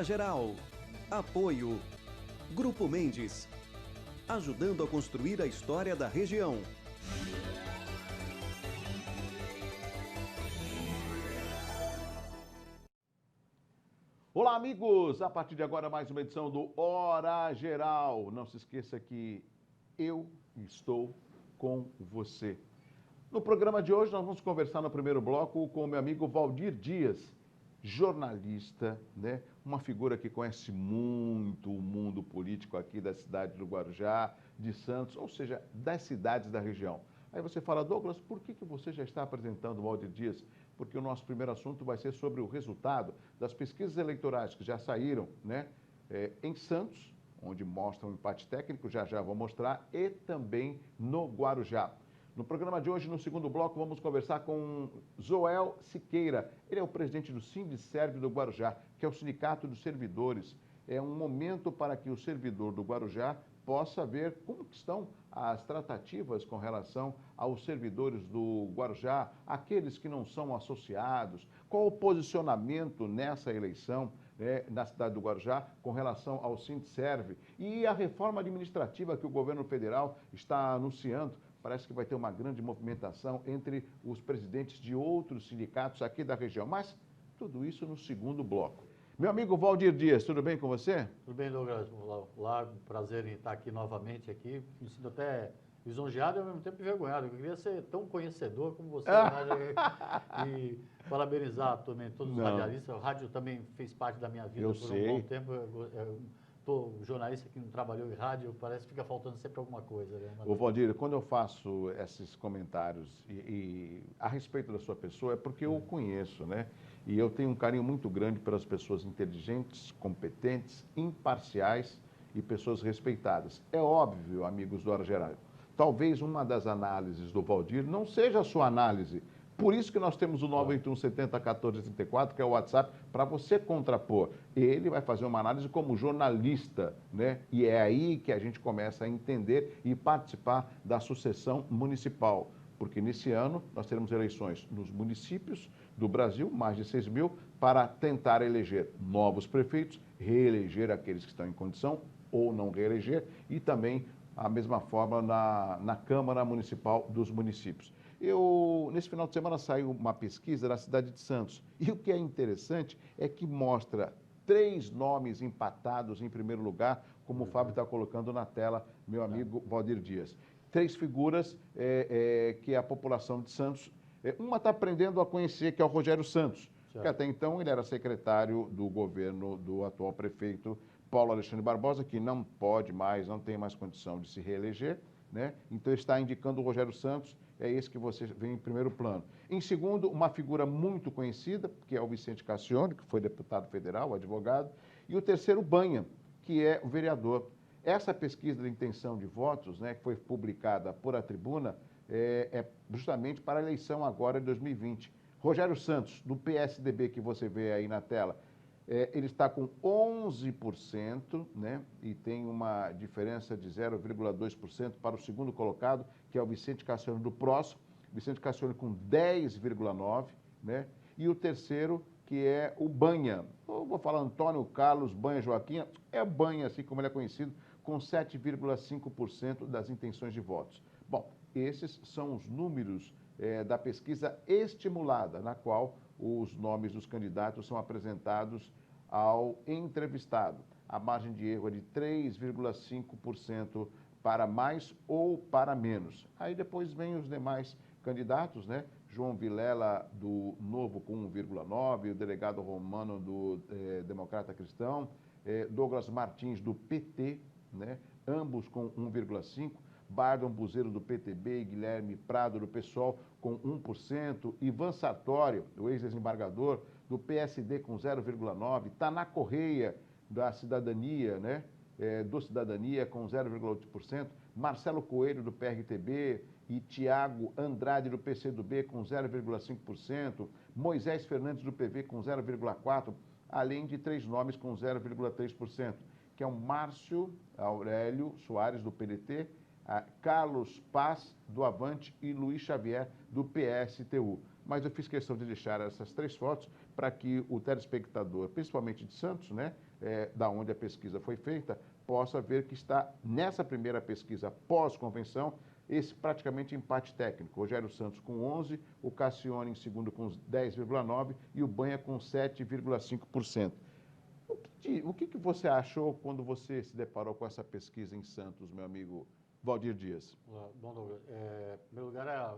Hora Geral. Apoio. Grupo Mendes. Ajudando a construir a história da região. Olá, amigos! A partir de agora, mais uma edição do Hora Geral. Não se esqueça que eu estou com você. No programa de hoje, nós vamos conversar no primeiro bloco com o meu amigo Valdir Dias, jornalista, né? Uma figura que conhece muito o mundo político aqui da cidade do Guarujá, de Santos, ou seja, das cidades da região. Aí você fala, Douglas, por que você já está apresentando o Valdir Dias? Porque o nosso primeiro assunto vai ser sobre o resultado das pesquisas eleitorais que já saíram, né? Em Santos, onde mostra um empate técnico, já vou mostrar, e também no Guarujá. No programa de hoje, no segundo bloco, vamos conversar com Joel Siqueira. Ele é o presidente do Sindicerv do Guarujá, que é o Sindicato dos Servidores. É um momento para que o servidor do Guarujá possa ver como estão as tratativas com relação aos servidores do Guarujá, aqueles que não são associados, qual o posicionamento nessa eleição, né, na cidade do Guarujá com relação ao Sindicerv e a reforma administrativa que o governo federal está anunciando. Parece que vai ter uma grande movimentação entre os presidentes de outros sindicatos aqui da região. Mas tudo isso no segundo bloco. Meu amigo Valdir Dias, tudo bem com você? Tudo bem, Douglas. Olá, prazer em estar aqui novamente aqui. Me sinto até lisonjeado e ao mesmo tempo envergonhado. Eu queria ser tão conhecedor como você e parabenizar também todos os radialistas. O rádio também fez parte da minha vida por um bom tempo. Estou jornalista que não trabalhou em rádio, parece que fica faltando sempre alguma coisa. Né? Ô Valdir, quando eu faço esses comentários a respeito da sua pessoa, é porque eu o conheço, né? E eu tenho um carinho muito grande pelas pessoas inteligentes, competentes, imparciais e pessoas respeitadas. É óbvio, amigos do Hora Geral, talvez uma das análises do Valdir não seja a sua análise. Por isso que nós temos o 981 70 14 34, que é o WhatsApp, para você contrapor. Ele vai fazer uma análise como jornalista, né? E é aí que a gente começa a entender e participar da sucessão municipal. Porque nesse ano nós teremos eleições nos municípios do Brasil, mais de 6 mil, para tentar eleger novos prefeitos, reeleger aqueles que estão em condição ou não reeleger, e também a mesma forma na Câmara Municipal dos municípios. Nesse final de semana saiu uma pesquisa na cidade de Santos. E o que é interessante é que mostra 3 nomes empatados em primeiro lugar, como o Fábio está colocando na tela, meu amigo Valdir Dias. 3 figuras que a população de Santos, uma está aprendendo a conhecer, que é o Rogério Santos, que até então ele era secretário do governo do atual prefeito Paulo Alexandre Barbosa, que não pode mais, não tem mais condição de se reeleger, né? Então ele está indicando o Rogério Santos, é esse que você vê em primeiro plano. Em segundo, uma figura muito conhecida, que é o Vicente Cassione, que foi deputado federal, advogado, e o terceiro, Banha, que é o vereador. Essa pesquisa de intenção de votos, né, que foi publicada por A Tribuna, é justamente para a eleição agora de 2020. Rogério Santos, do PSDB, que você vê aí na tela, ele está com 11%, né, e tem uma diferença de 0,2% para o segundo colocado, que é o Vicente Cassione do PROS, Vicente Cassione com 10,9%, né, e o terceiro, que é o Banha. Eu vou falar Antônio Carlos Banha Joaquim, é Banha, assim como ele é conhecido, com 7,5% das intenções de votos. Bom, esses são os números da pesquisa estimulada, na qual os nomes dos candidatos são apresentados ao entrevistado. A margem de erro é de 3,5% para mais ou para menos. Aí depois vem os demais candidatos, né? João Vilela, do Novo, com 1,9%, o delegado Romano, do Democrata Cristão, Douglas Martins, do PT, né? Ambos com 1,5%, Bardon Buzeiro, do PTB, e Guilherme Prado, do PSOL, com 1%, Ivan Sartório, o ex-desembargador, do PSD, com 0,9%, Taná Correia, da Cidadania, né? Do Cidadania, com 0,8%, Marcelo Coelho, do PRTB, e Tiago Andrade, do PCdoB, com 0,5%, Moisés Fernandes, do PV, com 0,4%, além de 3 nomes com 0,3%, que é o Márcio Aurélio Soares, do PDT, Carlos Paz, do Avante, e Luiz Xavier, do PSTU. mas eu fiz questão de deixar essas 3 fotos para que o telespectador, principalmente de Santos, né, da onde a pesquisa foi feita, possa ver que está nessa primeira pesquisa pós-convenção, esse praticamente empate técnico. Rogério Santos com 11, o Cassione em segundo com 10,9% e o Banha com 7,5%. O que você achou quando você se deparou com essa pesquisa em Santos, meu amigo Valdir Dias? Bom, Douglas, em primeiro lugar,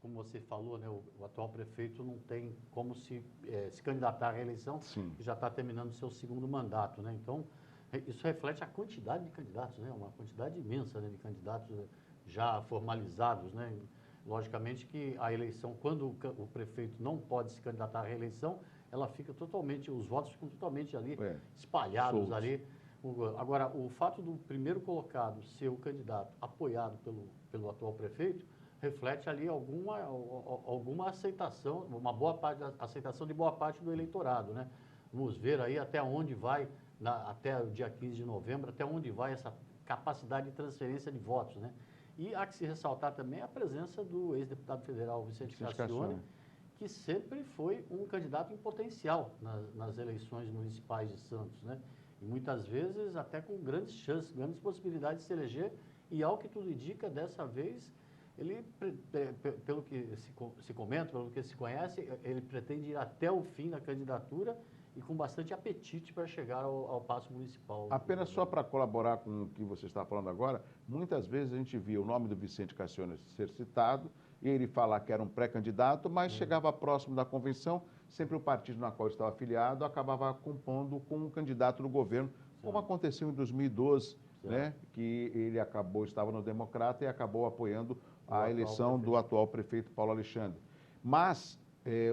como você falou, né, o atual prefeito não tem como se candidatar à reeleição, Sim. já está terminando o seu segundo mandato, né? Então, isso reflete a quantidade de candidatos, né? Uma quantidade imensa, né, de candidatos já formalizados, né? Logicamente que a eleição, quando o prefeito não pode se candidatar à reeleição, ela fica totalmente, os votos ficam totalmente ali espalhados soltos. ali. Agora, o fato do primeiro colocado ser o candidato apoiado pelo atual prefeito reflete ali alguma aceitação, uma boa parte, aceitação de boa parte do eleitorado, né? Vamos ver aí até onde vai, até o dia 15 de novembro, até onde vai essa capacidade de transferência de votos, né? E há que se ressaltar também a presença do ex-deputado federal Vicente Cassione, que sempre foi um candidato em potencial nas eleições municipais de Santos, né? E muitas vezes até com grandes chances, grandes possibilidades de se eleger, e ao que tudo indica, dessa vez, ele, pelo que se comenta, pelo que se conhece, ele pretende ir até o fim da candidatura e com bastante apetite para chegar ao Paço Municipal. Apenas só para colaborar com o que você está falando agora, muitas vezes a gente via o nome do Vicente Cassione ser citado, e ele falar que era um pré-candidato, mas chegava próximo da convenção, sempre o partido na qual estava afiliado acabava compondo com um candidato do governo, como aconteceu em 2012, né, que ele estava no Democrata e acabou apoiando a eleição do atual prefeito Paulo Alexandre. Mas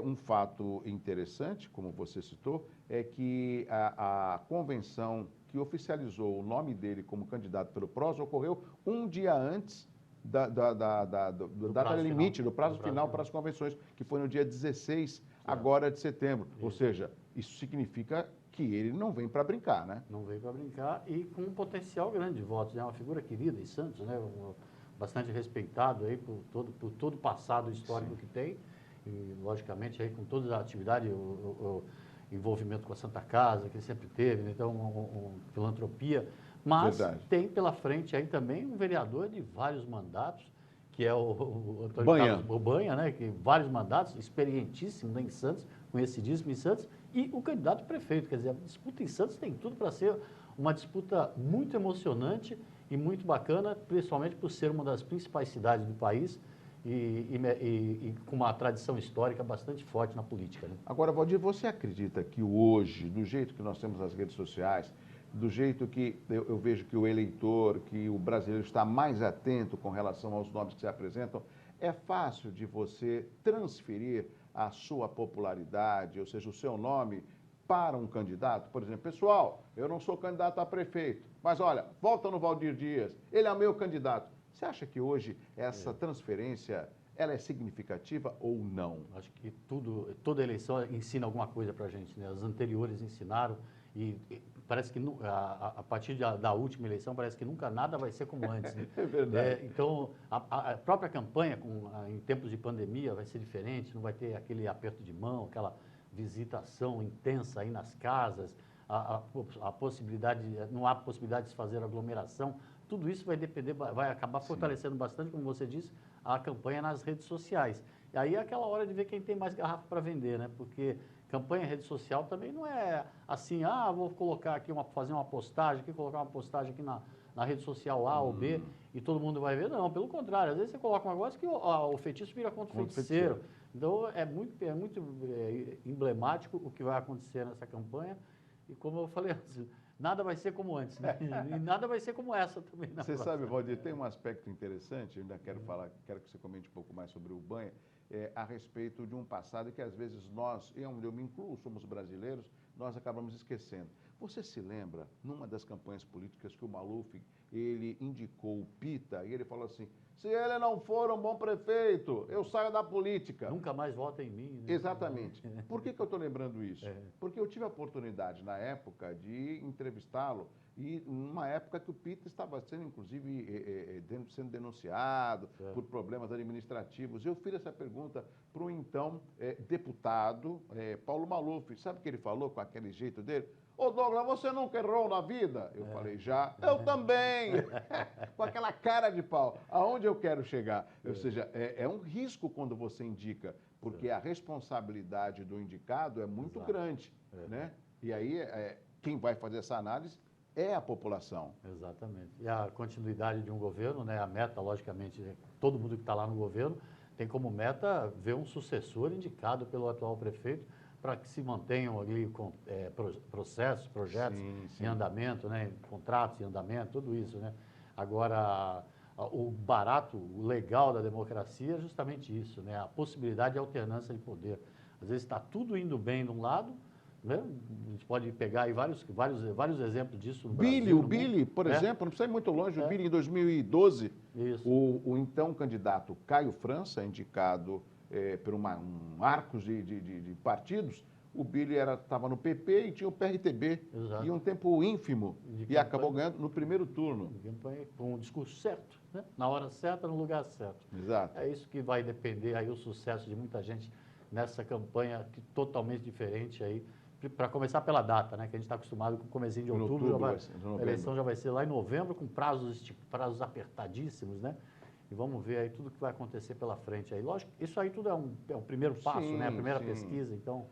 um fato interessante, como você citou, é que a convenção que oficializou o nome dele como candidato pelo PROS ocorreu um dia antes da data limite, do prazo final para as convenções, que foi no dia 16 agora de setembro. Ou seja, isso significa que ele não vem para brincar, né? Não veio para brincar e com um potencial grande de votos. É uma figura querida em Santos, né? Bastante respeitado aí por todo o passado histórico que tem. E, logicamente, aí com toda a atividade, o envolvimento com a Santa Casa, que ele sempre teve, né? Então, filantropia. Mas tem pela frente aí também um vereador de vários mandatos, que é o Antônio Carlos Banha, né? Que vários mandatos, experientíssimo, né, em Santos, conhecidíssimo em Santos, e o candidato prefeito. Quer dizer, a disputa em Santos tem tudo para ser uma disputa muito emocionante e muito bacana, principalmente por ser uma das principais cidades do país e com uma tradição histórica bastante forte na política, né? Agora, Valdir, você acredita que hoje, do jeito que nós temos as redes sociais, do jeito que eu vejo que o eleitor, que o brasileiro está mais atento com relação aos nomes que se apresentam, é fácil de você transferir a sua popularidade, ou seja, o seu nome, para um candidato? Por exemplo, pessoal, eu não sou candidato a prefeito, mas olha, volta no Valdir Dias, ele é meu candidato. Você acha que hoje essa transferência, ela é significativa ou não? Acho que toda eleição ensina alguma coisa para a gente, né? As anteriores ensinaram e parece que a partir da última eleição parece que nunca nada vai ser como antes, né? É verdade. Então, a própria campanha em tempos de pandemia vai ser diferente, não vai ter aquele aperto de mão, aquela visitação intensa aí nas casas, a possibilidade, não há possibilidade de se fazer aglomeração. Tudo isso vai depender, vai acabar fortalecendo bastante, como você disse, a campanha nas redes sociais. E aí é aquela hora de ver quem tem mais garrafa para vender, né? Porque campanha em rede social também não é assim, vou colocar aqui, fazer uma postagem aqui, colocar uma postagem aqui na rede social A ou B e todo mundo vai ver. Não, pelo contrário, às vezes você coloca um negócio que o feitiço vira contra o feiticeiro. Então é muito emblemático o que vai acontecer nessa campanha. E como eu falei antes, nada vai ser como antes, né? E nada vai ser como essa também. Você sabe, Valdir, tem um aspecto interessante, eu ainda quero que você comente um pouco mais sobre o Banha, a respeito de um passado que às vezes nós, e onde eu me incluo, somos brasileiros, nós acabamos esquecendo. Você se lembra, numa das campanhas políticas, que o Maluf, ele indicou o Pita, e ele falou assim, Se ele não for um bom prefeito, eu saio da política. Nunca mais vota em mim. Né? Exatamente. Por que eu estou lembrando isso? Porque eu tive a oportunidade, na época, de entrevistá-lo, e numa época que o Peter estava sendo, inclusive, sendo denunciado por problemas administrativos. Eu fiz essa pergunta para o então deputado Paulo Maluf. Sabe o que ele falou com aquele jeito dele? Ô Douglas, você nunca errou na vida? Eu falei, já. Eu também! Com aquela cara de pau. Aonde eu quero chegar? Ou seja, é um risco quando você indica, porque a responsabilidade do indicado é muito grande, né? E aí, quem vai fazer essa análise é a população. Exatamente. E a continuidade de um governo, né? A meta, logicamente, todo mundo que está lá no governo tem como meta ver um sucessor indicado pelo atual prefeito, para que se mantenham ali com processos, projetos em andamento, né, contratos em andamento, tudo isso, né? Agora, o barato, o legal da democracia é justamente isso, né? A possibilidade de alternância de poder. Às vezes está tudo indo bem de um lado, né? A gente pode pegar aí vários exemplos disso no Brasil. O Billy, por exemplo, não precisa ir muito longe, o Billy em 2012, o então candidato Caio França, indicado por um arcos de partidos, o Billy estava no PP e tinha o PRTB, e um tempo ínfimo, e acabou ganhando no primeiro turno. Com um discurso certo, né? Na hora certa, no lugar certo. Exato. É isso que vai depender aí o sucesso de muita gente nessa campanha totalmente diferente aí, para começar pela data, né? Que a gente está acostumado com o comecinho de outubro, a eleição já vai ser lá em novembro, com prazos apertadíssimos, né? E vamos ver aí tudo que vai acontecer pela frente aí. Lógico, isso aí tudo é o primeiro passo, né? A primeira pesquisa, então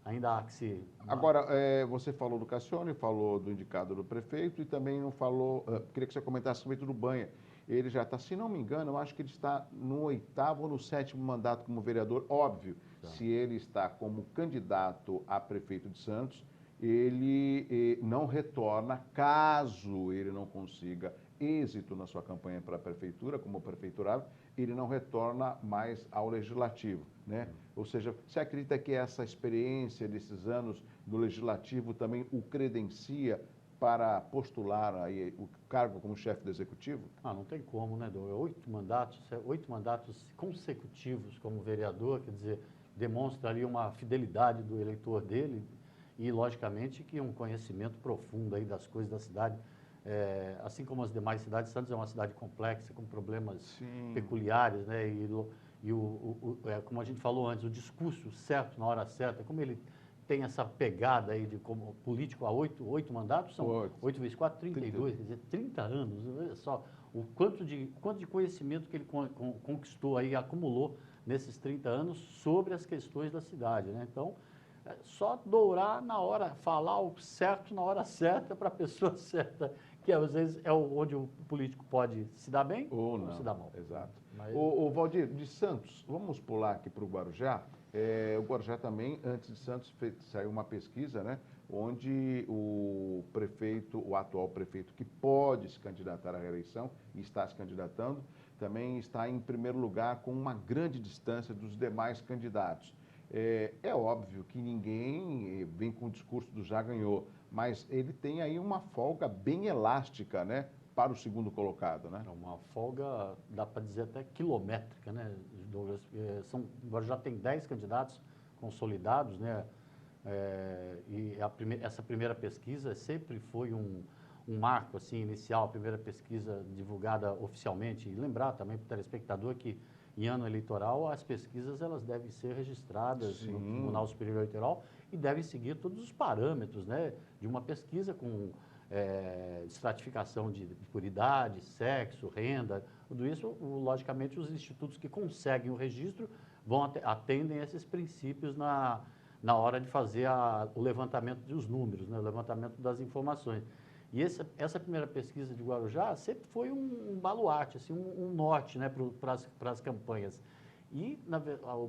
ainda há que se... Agora, você falou do Cassione, falou do indicado do prefeito e também não falou... queria que você comentasse sobre do Banha. Ele já está, se não me engano, eu acho que ele está no 8º ou no 7º mandato como vereador. Óbvio, se ele está como candidato a prefeito de Santos, ele não retorna caso ele não consiga êxito na sua campanha para a prefeitura, como prefeiturável, ele não retorna mais ao legislativo, né? Ou seja, você acredita que essa experiência desses anos do legislativo também o credencia para postular aí o cargo como chefe do executivo? Não tem como, né, Douglas? 8 mandatos consecutivos como vereador, quer dizer, demonstra ali uma fidelidade do eleitor dele e, logicamente, que um conhecimento profundo aí das coisas da cidade. Assim como as demais cidades, Santos é uma cidade complexa, com problemas peculiares, né? Como a gente falou antes, o discurso certo na hora certa, como ele tem essa pegada aí de como político há 8 mandatos, são 8 vezes 4, 32, quer dizer, 30 anos, olha só o quanto de conhecimento que ele conquistou aí, acumulou nesses 30 anos sobre as questões da cidade, né? Então, só dourar na hora, falar o certo na hora certa para a pessoa certa, que às vezes é onde o político pode se dar bem ou não se dar mal. Exato. Mas... O Valdir, de Santos, vamos pular aqui para o Guarujá. O Guarujá também, antes de Santos, saiu uma pesquisa, né, onde o prefeito, o atual prefeito que pode se candidatar à reeleição e está se candidatando, também está em primeiro lugar com uma grande distância dos demais candidatos. É óbvio que ninguém vem com o discurso do já ganhou, mas ele tem aí uma folga bem elástica, né, para o segundo colocado, né? Uma folga, dá para dizer até quilométrica, né, Douglas? Agora já tem 10 candidatos consolidados, né? Essa primeira pesquisa sempre foi um marco assim, inicial, a primeira pesquisa divulgada oficialmente. E lembrar também para o telespectador que em ano eleitoral as pesquisas elas devem ser registradas no Tribunal Superior Eleitoral e devem seguir todos os parâmetros, né, de uma pesquisa com estratificação por idade, sexo, renda, tudo isso, logicamente, os institutos que conseguem o registro atendem esses princípios na hora de fazer o levantamento dos números, né, o levantamento das informações. E essa primeira pesquisa de Guarujá sempre foi um baluarte, assim, um norte, né, para as campanhas. E o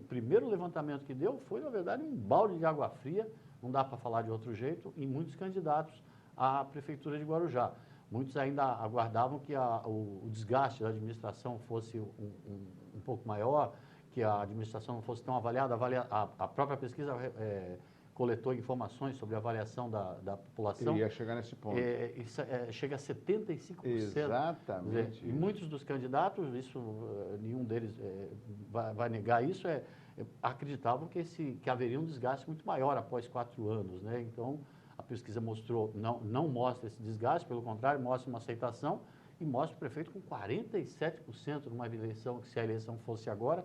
primeiro levantamento que deu foi, na verdade, um balde de água fria, não dá para falar de outro jeito, em muitos candidatos à Prefeitura de Guarujá. Muitos ainda aguardavam que o desgaste da administração fosse um pouco maior, que a administração não fosse tão avaliada. A própria pesquisa coletou informações sobre a avaliação da população. Eu ia chegar nesse ponto. Chega a 75%. Exatamente. E muitos dos candidatos, nenhum deles vai negar isso, acreditavam que haveria um desgaste muito maior após 4 anos, né? Então, a pesquisa mostrou, não mostra esse desgaste, pelo contrário, mostra uma aceitação e mostra o prefeito com 47% numa eleição, que se a eleição fosse agora,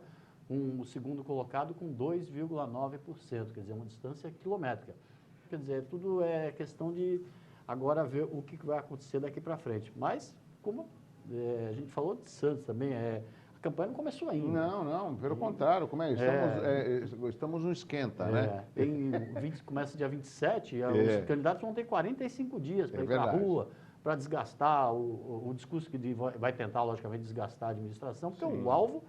o segundo colocado com 2,9%, quer dizer, uma distância quilométrica. Quer dizer, tudo é questão de agora ver o que vai acontecer daqui para frente. Mas, como a gente falou de Santos também, a campanha não começou ainda. Não, pelo contrário, estamos no esquenta, né? Começa dia 27, os candidatos vão ter 45 dias para ir para a rua, para desgastar o discurso que vai tentar, logicamente, desgastar a administração, porque o alvo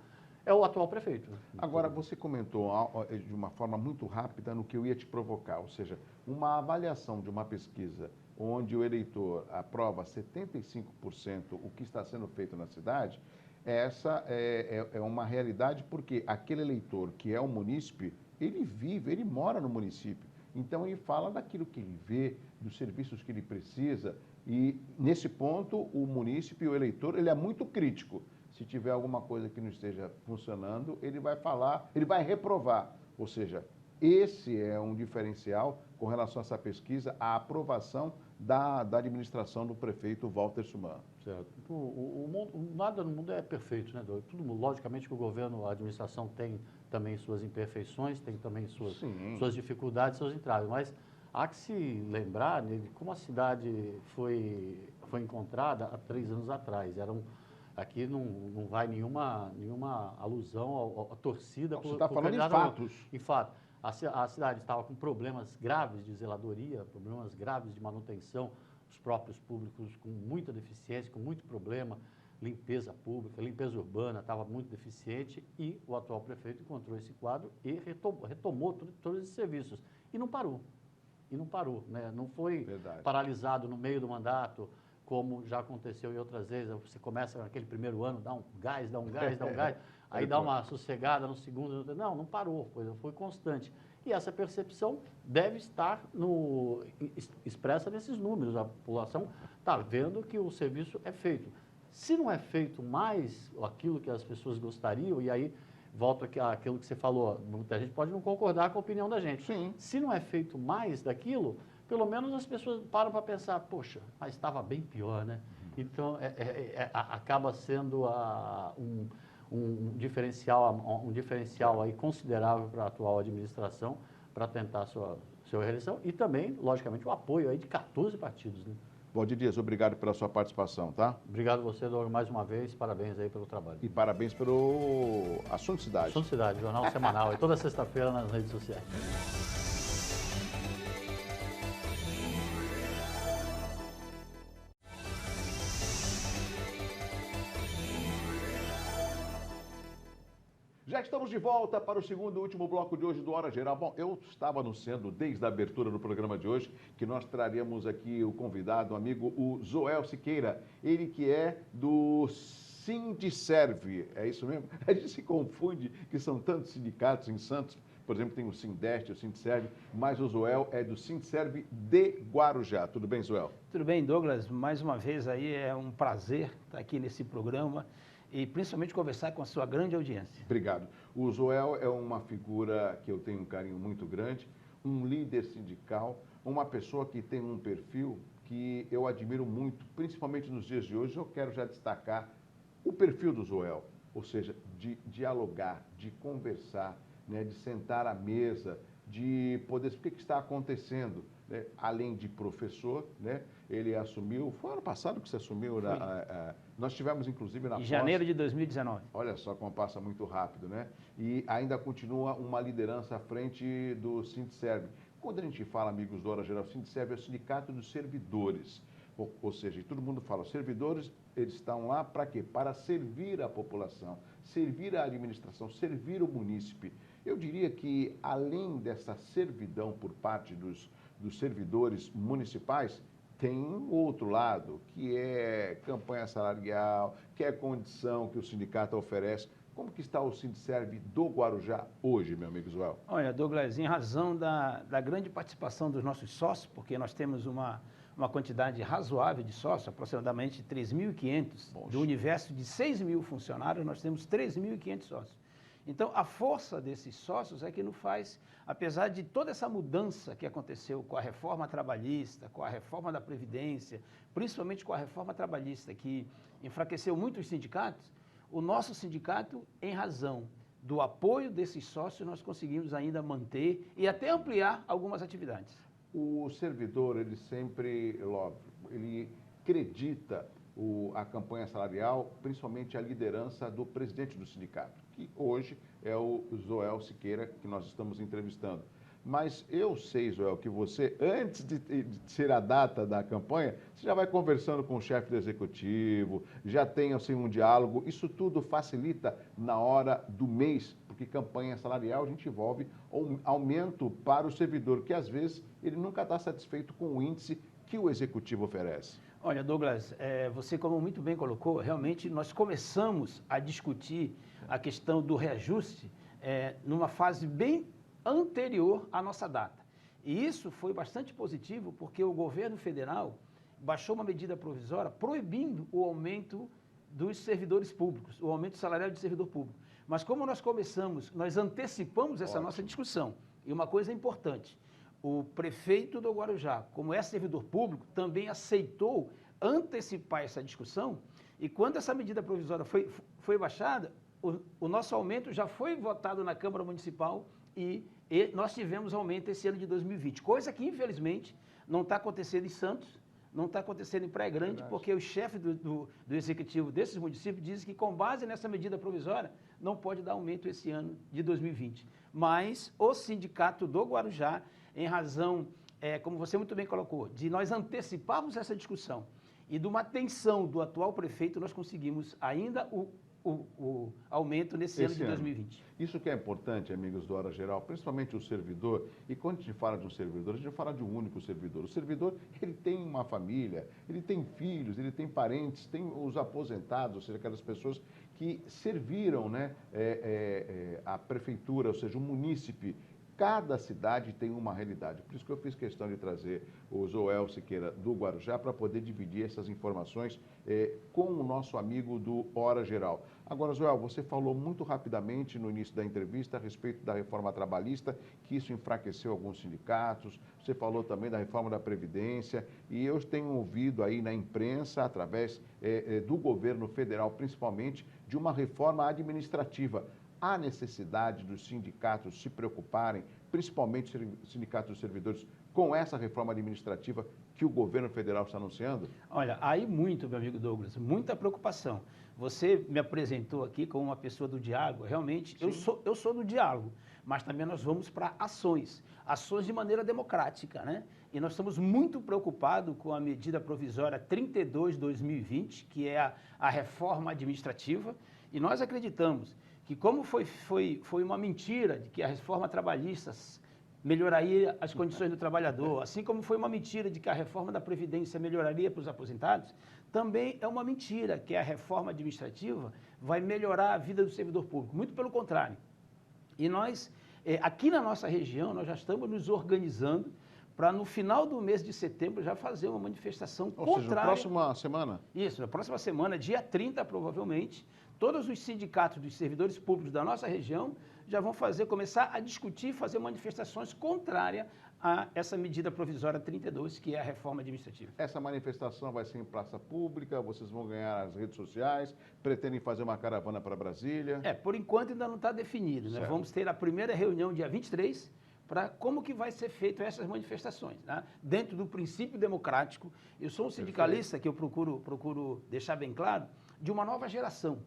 é o atual prefeito. Agora, você comentou de uma forma muito rápida no que eu ia te provocar, ou seja, uma avaliação de uma pesquisa onde o eleitor aprova 75% o que está sendo feito na cidade, essa é uma realidade porque aquele eleitor que é o munícipe, ele mora no município. Então, ele fala daquilo que ele vê, dos serviços que ele precisa. E, nesse ponto, o munícipe, o eleitor, ele é muito crítico. Se tiver alguma coisa que não esteja funcionando, ele vai falar, ele vai reprovar. Ou seja, esse é um diferencial com relação a essa pesquisa, a aprovação da administração do prefeito Walter Suman. Certo. Nada no mundo é perfeito, né, doutor? Tudo, logicamente que o governo, a administração tem também suas imperfeições, tem também suas dificuldades, seus entraves, mas há que se lembrar, né, de como a cidade foi encontrada há 3 anos atrás. Aqui não vai nenhuma alusão à torcida. Você está falando em fatos. Em fato. A cidade estava com problemas graves de zeladoria, problemas graves de manutenção, os próprios públicos com muita deficiência, com muito problema, limpeza pública, limpeza urbana estava muito deficiente e o atual prefeito encontrou esse quadro e retomou todos esses serviços. E não parou. Né? Não foi paralisado no meio do mandato, como já aconteceu em outras vezes. Você começa naquele primeiro ano, dá um gás, aí dá uma sossegada no segundo. Não parou, foi constante. E essa percepção deve estar expressa nesses números. A população está vendo que o serviço é feito. Se não é feito mais aquilo que as pessoas gostariam, e aí volto àquilo que você falou, muita gente pode não concordar com a opinião da gente. Sim. Se não é feito mais daquilo, pelo menos as pessoas param para pensar, poxa, mas estava bem pior, né? Então, acaba sendo um diferencial aí considerável para a atual administração para tentar sua reeleição e também, logicamente, o apoio aí de 14 partidos, né? Valdir Dias, obrigado pela sua participação, tá? Obrigado a você, Dor, mais uma vez. Parabéns aí pelo trabalho. E parabéns pelo Assunto Cidade. Assunto Cidade, jornal semanal, e toda sexta-feira nas redes sociais. Já estamos de volta para o segundo e último bloco de hoje do Hora Geral. Bom, eu estava anunciando desde a abertura do programa de hoje que nós traríamos aqui o convidado, o amigo, o Zoel Siqueira, ele que é do Sindiserve, é isso mesmo? A gente se confunde que são tantos sindicatos em Santos, por exemplo, tem o Sindeste, o Sindiserve, mas o Zoel é do Sindiserve de Guarujá. Tudo bem, Zoel? Tudo bem, Douglas. Mais uma vez aí é um prazer estar aqui nesse programa e principalmente conversar com a sua grande audiência. Obrigado. O Zoel é uma figura que eu tenho um carinho muito grande, um líder sindical, uma pessoa que tem um perfil que eu admiro muito, principalmente nos dias de hoje. Eu quero já destacar o perfil do Zoel, ou seja, de dialogar, de conversar, né, de sentar à mesa, de poder... O que está acontecendo? Né? Além de professor, né? Ele assumiu... Foi ano passado que você assumiu... nós tivemos, inclusive, na Em janeiro de 2019. Olha só como passa muito rápido, né? E ainda continua uma liderança à frente do Sindiserve. Quando a gente fala, amigos do Hora Geral, o Sindiserve é o Sindicato dos Servidores. Ou seja, todo mundo fala, os servidores, eles estão lá para quê? Para servir a população, servir a administração, servir o munícipe. Eu diria que, além dessa servidão por parte dos servidores municipais, tem um outro lado, que é campanha salarial, que é condição que o sindicato oferece Como que está o Sindserv do Guarujá hoje, meu amigo Joel? Olha, Douglas, em razão da grande participação dos nossos sócios, porque nós temos uma quantidade razoável de sócios, aproximadamente 3.500, do universo de 6.000 funcionários, nós temos 3.500 sócios. Então, a força desses sócios é que nos faz, apesar de toda essa mudança que aconteceu com a reforma trabalhista, com a reforma da Previdência, principalmente com a reforma trabalhista, que enfraqueceu muito os sindicatos, o nosso sindicato, em razão do apoio desses sócios, nós conseguimos ainda manter e até ampliar algumas atividades. O servidor, ele sempre, ele acredita a campanha salarial, principalmente a liderança do presidente do sindicato, que hoje é o Joel Siqueira, que nós estamos entrevistando. Mas eu sei, Joel, que você, antes de ser a data da campanha, você já vai conversando com o chefe do executivo, já tem assim, um diálogo. Isso tudo facilita na hora do mês, porque campanha salarial a gente envolve um aumento para o servidor, que às vezes ele nunca está satisfeito com o índice que o executivo oferece. Olha, Douglas, você, como muito bem colocou, realmente nós começamos a discutir a questão do reajuste numa fase bem anterior à nossa data. E isso foi bastante positivo porque o governo federal baixou uma medida provisória proibindo o aumento dos servidores públicos, o aumento salarial de servidor público. Mas como nós antecipamos essa nossa discussão. E uma coisa importante, o prefeito do Guarujá, como é servidor público, também aceitou antecipar essa discussão e quando essa medida provisória foi baixada, o nosso aumento já foi votado na Câmara Municipal e nós tivemos aumento esse ano de 2020, coisa que infelizmente não está acontecendo em Santos, não está acontecendo em Praia Grande, porque o chefe do executivo desses municípios diz que com base nessa medida provisória não pode dar aumento esse ano de 2020. Mas o sindicato do Guarujá, em razão, como você muito bem colocou, de nós anteciparmos essa discussão e de uma atenção do atual prefeito, nós conseguimos ainda o aumento nesse ano de 2020. Isso que é importante, amigos do Hora Geral, principalmente o servidor, e quando a gente fala de um servidor, a gente fala de um único servidor. O servidor, ele tem uma família, ele tem filhos, ele tem parentes, tem os aposentados, ou seja, aquelas pessoas que serviram, né, a prefeitura, ou seja, o munícipe. Cada cidade tem uma realidade. Por isso que eu fiz questão de trazer o Joel Siqueira do Guarujá para poder dividir essas informações com o nosso amigo do Hora Geral. Agora, Joel, você falou muito rapidamente no início da entrevista a respeito da reforma trabalhista, que isso enfraqueceu alguns sindicatos. Você falou também da reforma da Previdência. E eu tenho ouvido aí na imprensa, através do governo federal, principalmente, de uma reforma administrativa. Há necessidade dos sindicatos se preocuparem, principalmente os sindicatos dos servidores, com essa reforma administrativa que o governo federal está anunciando? Olha, aí muito, meu amigo Douglas, muita preocupação. Você me apresentou aqui como uma pessoa do diálogo, realmente, eu sou do diálogo, mas também nós vamos para ações de maneira democrática, né? E nós estamos muito preocupados com a medida provisória 32/2020, que é a reforma administrativa, e nós acreditamos que como foi uma mentira de que a reforma trabalhista melhoraria as condições do trabalhador, assim como foi uma mentira de que a reforma da Previdência melhoraria para os aposentados, também é uma mentira que a reforma administrativa vai melhorar a vida do servidor público. Muito pelo contrário. E nós, aqui na nossa região, nós já estamos nos organizando para no final do mês de setembro já fazer uma manifestação contrária. Ou seja, na próxima semana? Isso, na próxima semana, dia 30 provavelmente, todos os sindicatos dos servidores públicos da nossa região já vão começar a discutir e fazer manifestações contrárias a essa medida provisória 32, que é a reforma administrativa. Essa manifestação vai ser em praça pública, vocês vão ganhar as redes sociais, pretendem fazer uma caravana para Brasília? Por enquanto ainda não está definido, né? Vamos ter a primeira reunião dia 23, para como que vai ser feito essas manifestações, né? Dentro do princípio democrático. Eu sou um sindicalista que eu procuro deixar bem claro, de uma nova geração,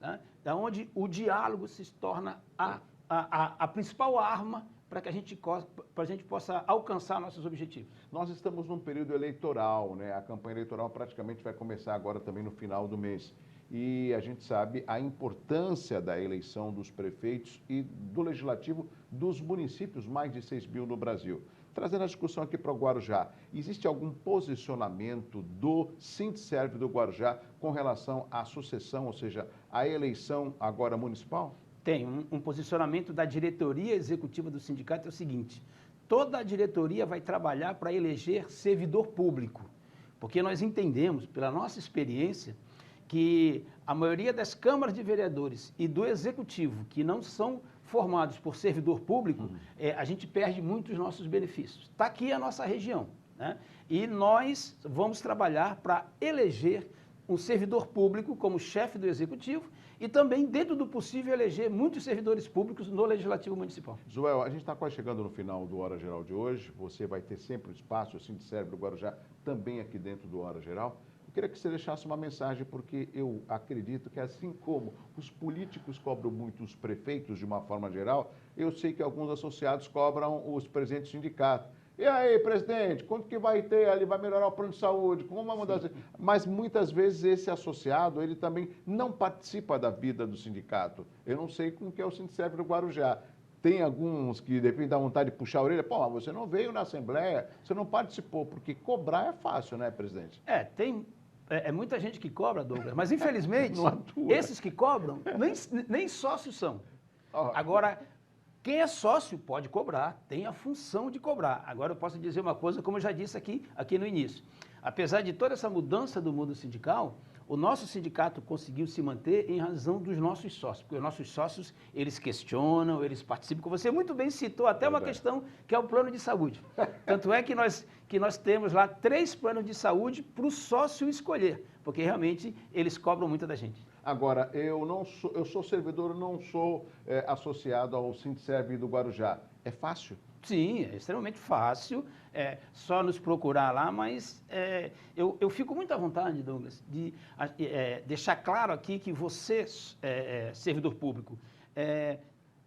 né? Da onde o diálogo se torna a principal arma para que a gente possa alcançar nossos objetivos. Nós estamos num período eleitoral, né? A campanha eleitoral praticamente vai começar agora também no final do mês. E a gente sabe a importância da eleição dos prefeitos e do legislativo dos municípios, mais de 6.000 no Brasil. trazendo a discussão aqui para o Guarujá, existe algum posicionamento do Sindserv do Guarujá com relação à sucessão, ou seja, à eleição agora municipal? Tem um posicionamento da diretoria executiva do sindicato, é o seguinte: toda a diretoria vai trabalhar para eleger servidor público, porque nós entendemos, pela nossa experiência, que a maioria das câmaras de vereadores e do executivo que não são formados por servidor público, a gente perde muito os nossos benefícios. Está aqui a nossa região, né? E nós vamos trabalhar para eleger um servidor público como chefe do executivo e também, dentro do possível, eleger muitos servidores públicos no Legislativo Municipal. Joel, a gente está quase chegando no final do Hora Geral de hoje. Você vai ter sempre o espaço, o Sindserv do Guarujá, também aqui dentro do Hora Geral. Eu queria que você deixasse uma mensagem, porque eu acredito que, assim como os políticos cobram muito os prefeitos de uma forma geral, eu sei que alguns associados cobram os presidentes do sindicato. E aí, presidente, quanto que vai ter ali? Vai melhorar o plano de saúde? Como vai mudar? Mas muitas vezes esse associado, ele também não participa da vida do sindicato. Eu não sei como que é o Sindserv do Guarujá. Tem alguns que, de repente, dá vontade de puxar a orelha. Pô, mas você não veio na Assembleia, você não participou, porque cobrar é fácil, né, presidente? Tem muita gente que cobra, Douglas, mas infelizmente, atua. esses que cobram nem sócios são. Agora, quem é sócio pode cobrar, tem a função de cobrar. Agora eu posso dizer uma coisa, como eu já disse aqui no início. Apesar de toda essa mudança do mundo sindical, o nosso sindicato conseguiu se manter em razão dos nossos sócios, porque os nossos sócios, eles questionam, eles participam, como você muito bem citou, até uma questão que é o plano de saúde. Tanto é que nós temos lá 3 planos de saúde para o sócio escolher, porque realmente eles cobram muito da gente. Agora, eu sou servidor, não sou associado ao Sindserv do Guarujá. É fácil? Sim, é extremamente fácil, só nos procurar lá, mas eu fico muito à vontade, Douglas, de deixar claro aqui que você, servidor público,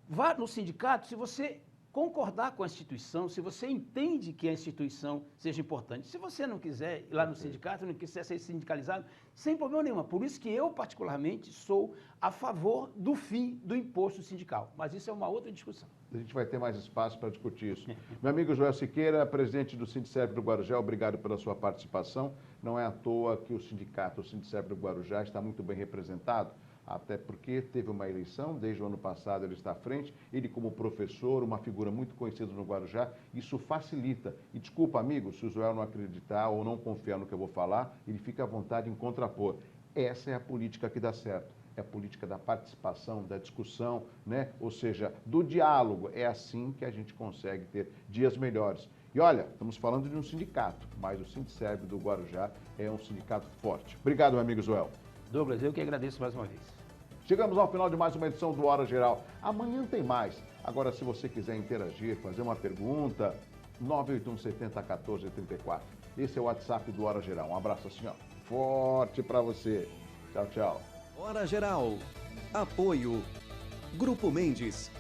vá no sindicato se você concordar com a instituição, se você entende que a instituição seja importante. Se você não quiser ir lá no sindicato, não quiser ser sindicalizado, sem problema nenhum. Por isso que eu, particularmente, sou a favor do fim do imposto sindical. Mas isso é uma outra discussão. A gente vai ter mais espaço para discutir isso. Meu amigo Joel Siqueira, presidente do Sindserv do Guarujá, obrigado pela sua participação. Não é à toa que o sindicato, o Sindserv do Guarujá, está muito bem representado, até porque teve uma eleição, desde o ano passado ele está à frente, ele como professor, uma figura muito conhecida no Guarujá, isso facilita. E desculpa, amigo, se o Joel não acreditar ou não confiar no que eu vou falar, ele fica à vontade em contrapor. Essa é a política que dá certo. É a política da participação, da discussão, né? Ou seja, do diálogo. É assim que a gente consegue ter dias melhores. E olha, estamos falando de um sindicato, mas o Sindserv do Guarujá é um sindicato forte. Obrigado, meu amigo Joel. Douglas, eu que agradeço mais uma vez. Chegamos ao final de mais uma edição do Hora Geral. Amanhã tem mais. Agora, se você quiser interagir, fazer uma pergunta, 981701434. Esse é o WhatsApp do Hora Geral. Um abraço assim, ó, forte para você. Tchau, tchau. Hora Geral. Apoio. Grupo Mendes.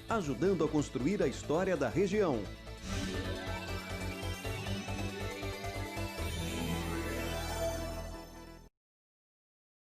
Ajudando a construir a história da região.